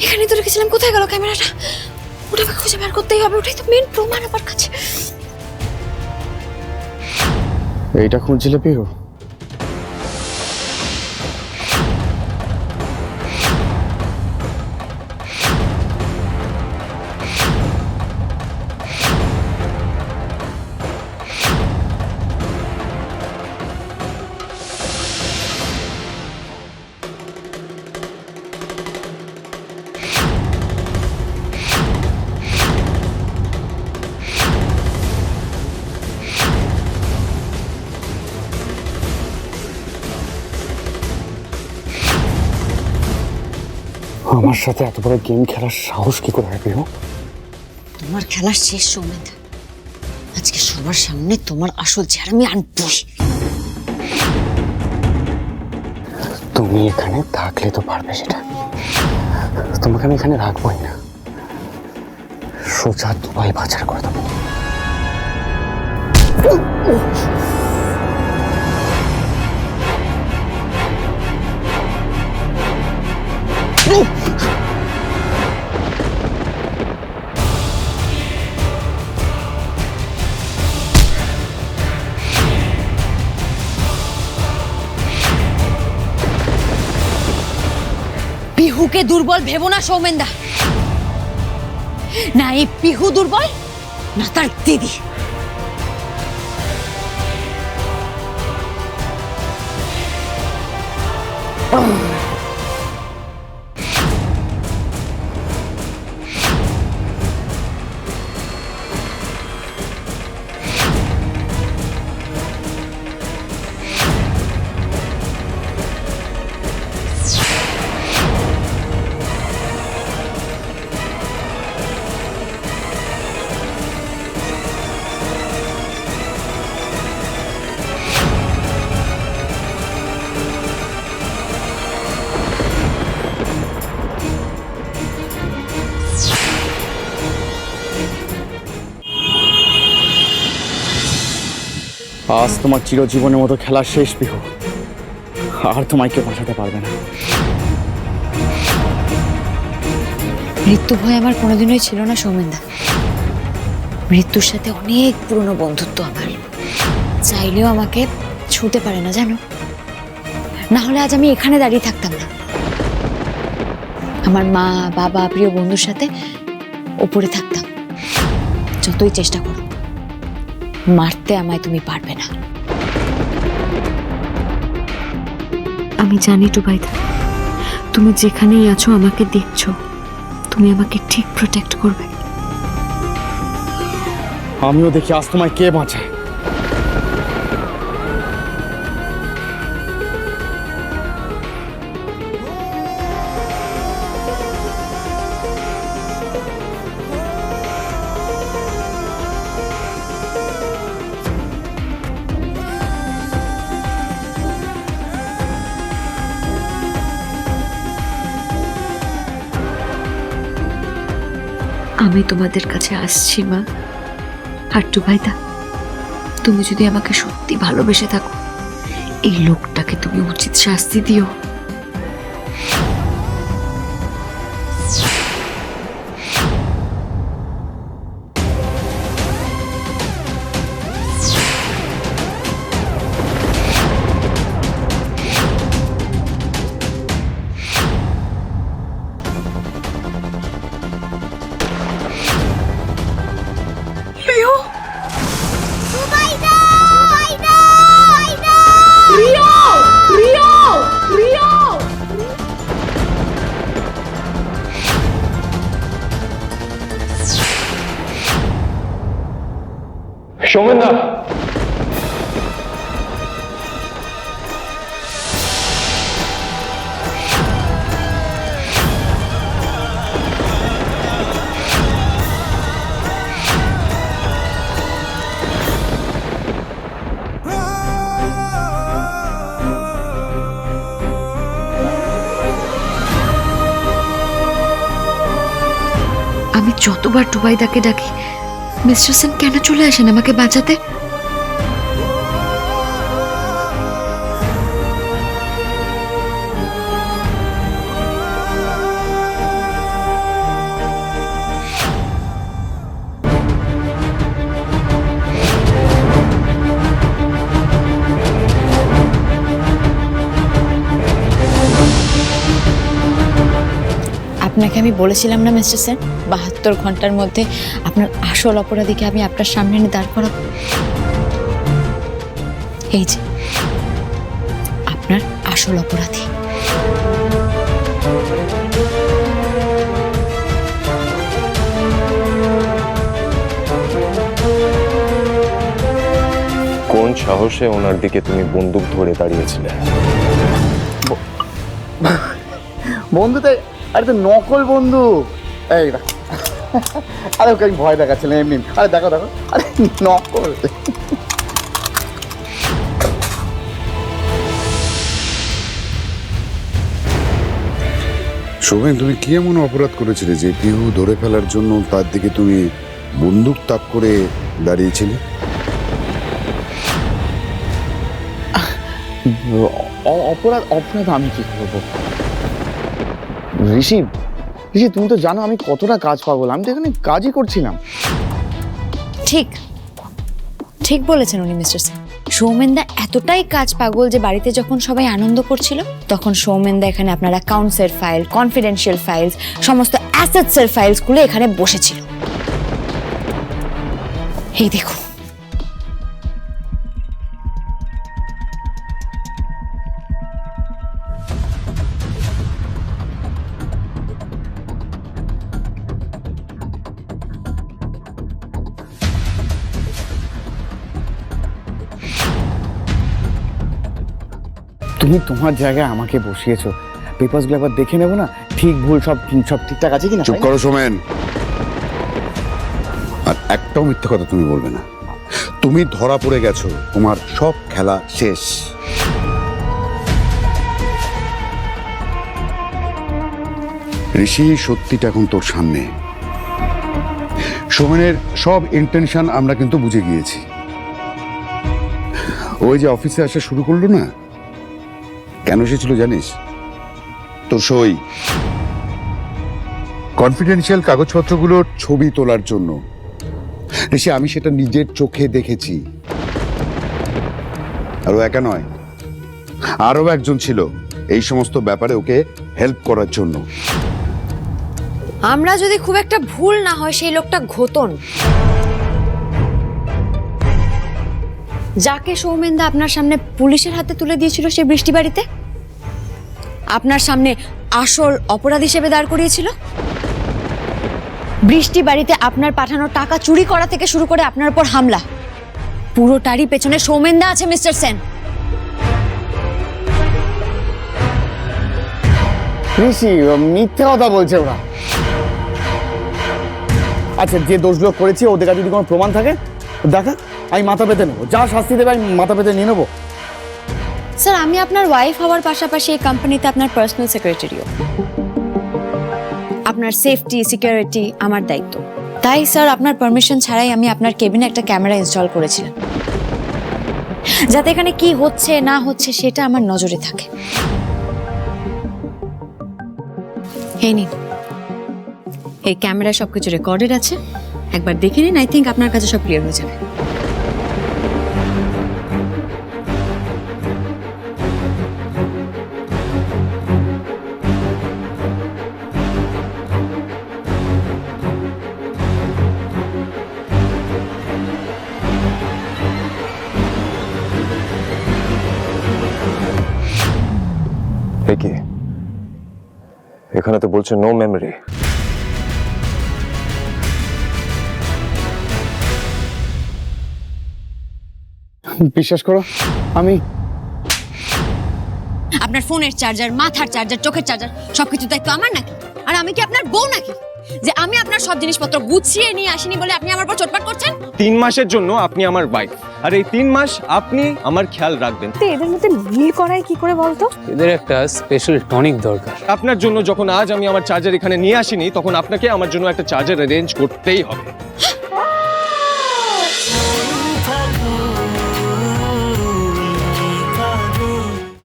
এখানে তো রেখেছিলাম, কোথায় গেল ক্যামেরাটা? ওটাকে খুঁজে বের করতেই হবে, ওটাই তো মেন প্রমাণ আমার কাছে। এইটা খুঁজছিলে পিহু? আমার সাথে এত বড় গেম খেলার সাহস কি করে হয় পিহু? তোমার খেলা শেষ সৌমেন, আজকে সবার সামনে তোমার আসল চেহারা আমি আনবই। তুমি এখানে থাকলে তো পারবে সেটা, তোমাকে আমি এখানে রাখবোই না, সোজা দুবাই পাচার করে দেবো। পিহুকে দুর্বল ভেবো না সৌমেনদা, না এই পিহু দুর্বল না তার দিদি। আজ তোমার চিরজীবনের মতো খেলা শেষ পিহু, আর তোমায় কেউ বাঁচাতে পারবে না। মৃত্যু ভয় আমার কোনোদিনই ছিল না সৌমেনদা, মৃত্যুর সাথে অনেক পুরনো বন্ধুত্ব আমার, চাইলেও আমাকে ছুঁতে পারে না জানো, না হলে আজ আমি এখানে দাঁড়িয়ে থাকতাম না। আমার মা বাবা প্রিয় বন্ধুর সাথে ওপরে থাকতাম। যতই চেষ্টা করো, মারতে আমায় তুমি পারবে না। আমি জানি টুবাইদা, তুমি যেখানেই আছো আমাকে দেখছো, তুমি আমাকে ঠিক প্রোটেক্ট করবে। আমিও দেখি আজ তোমায় কে বাঁচায়। আমি তোমাদের কাছে আসছি মা। আর টুবাইদা, তুমি যদি আমাকে সত্যি ভালোবেসে থাকো, এই লোকটাকে তুমি উচিত শাস্তি দিও। সৌমেন দা, আমি যতবার টুবাইদাকে ডাকি, মিস্টার সেন কেন চলে আসেন আমাকে বাঁচাতে? আপনাকে আমি বলেছিলাম না মিস্টার সেন, 72 ঘন্টার মধ্যে আপনার আসল অপরাধীকে আমি আপনার সামনে এনে দাঁড় করাবো। এই যে আপনার আসল অপরাধী। কোন সাহসে ওনার দিকে তুমি বন্দুক ধরে দাঁড়িয়েছিলে? বন্ধু তাই, আরে তো নকল বন্ধু। এই দেখ, আরে ওকে আমি ভয় দেখাচ্ছিলাম এমনি। আরে দেখো দেখো, আরে নকল। শোভন, তুমি কি এমন অপরাধ করেছিলে যে পিহু ধরে ফেলার জন্য তার দিকে তুমি বন্দুক তাক করে দাঁড়িয়েছিলে? অপরাধ অপরাধ আমি কি করবো? ঋষি, তুমি তো জানো আমি কতটা কাজ পাগল। আমি তো এখানে কাজই করছিলাম। ঠিক ঠিক বলেছেন উনি মিস্টার সেন। সৌমেনদা এতটাই কাজ পাগল যে বাড়িতে যখন সবাই আনন্দ করছিল তখন সৌমেনদা এখানে আপনার অ্যাকাউন্টসের ফাইল, কনফিডেন্সিয়াল ফাইলস, সমস্ত অ্যাসেটসের ফাইলসগুলো এখানে বসেছিল। এই দেখুন, তুমি তোমার জায়গায় আমাকে বসিয়েছো, পেপারসগুলো একবার দেখে নেবো না, ঠিক ভুল সব সব ঠিকঠাক আছে কিনা। চুপ করো সোমেন, আর একটাও মিথ্যে কথা তুমি বলবে না। তুমি ধরা পড়ে গেছো, তোমার সব খেলা শেষ। ঋষি, সত্যিটা এখন তোর সামনে। সোমেনের সব ইন্টেনশন আমরা কিন্তু বুঝে গিয়েছি। ওই যে অফিসে আসা শুরু করলো না, কেন এসেছিল জানিস? তোর সই, কনফিডেন্সিয়াল কাগজপত্রগুলোর ছবি তোলার জন্য। ঋষি, আমি সেটা নিজের চোখে দেখেছি। আর ও একা নয়, আরও একজন ছিল এই সমস্ত ব্যাপারে ওকে হেল্প করার জন্য। আমরা যদি খুব একটা ভুল না হয় সেই লোকটা ঘোতন, যাকে সৌমেনদা আপনার সামনে পুলিশের হাতে তুলে দিয়েছিল সেই বৃষ্টি বাড়িতে, আপনার সামনে আসল অপরাধ হিসেবে দাঁড় করিয়েছিল। বৃষ্টি বাড়িতে আপনার পাঠানো টাকা চুরি করা থেকে শুরু করে আপনার উপর হামলা, পুরোটারই পেছনে সৌমেনদা আছে মিস্টার সেন। ঋষি, মিথ্যে কথা বলছে ওরা। আচ্ছা, যে দোষগুলো করেছি ওদের কাছে যদি কোনো প্রমাণ থাকে দেখা, আমি মাথা পেতে নেবো। যা শাস্তি দেবে আমি মাথা পেতে নিয়ে নেবো। স্যার, আমি আপনার ওয়াইফ হওয়ার পাশাপাশি এই কোম্পানিতে আপনার পার্সোনাল সেক্রেটারিও। আপনার সেফটি সিকিউরিটি আমার দায়িত্ব। তাই স্যার, আপনার পারমিশন ছাড়াই আমি আপনার কেবিনে একটা ক্যামেরা ইনস্টল করেছিলাম, যাতে এখানে কি হচ্ছে না হচ্ছে সেটা আমার নজরে থাকে। এই নিন, এই ক্যামেরায় সবকিছু রেকর্ডেড আছে, একবার দেখে নিন। আই থিঙ্ক আপনার কাছে সব ক্লিয়ার হয়ে যাবে। কি এখানে তো বলছে নো মেমোরি। বিশ্বাস করো, আমি আপনার ফোনের চার্জার, মাথার চার্জার, চোখের চার্জার সবকিছু দায়িত্ব আমার নাকি? আর আমি কি আপনার বউ নাকি যে আমি আপনার সব জিনিসপত্র গুছিয়ে নিয়ে আসিনি বলে আপনি আমার উপর চোটপাট করছেন? 3 মাসের জন্য আপনি আমার ওয়াইফ, আর এই 3 মাস আপনি আমার খেয়াল রাখবেন। এদের মধ্যে মিল করাই কি করে বলতো? এদের একটা স্পেশাল টনিক দরকার। আপনার জন্য যখন আজ আমি আমার চার্জার এখানে নিয়ে আসিনি, তখন আপনাকে আমার জন্য একটা চার্জার অ্যারেঞ্জ করতেই হবে।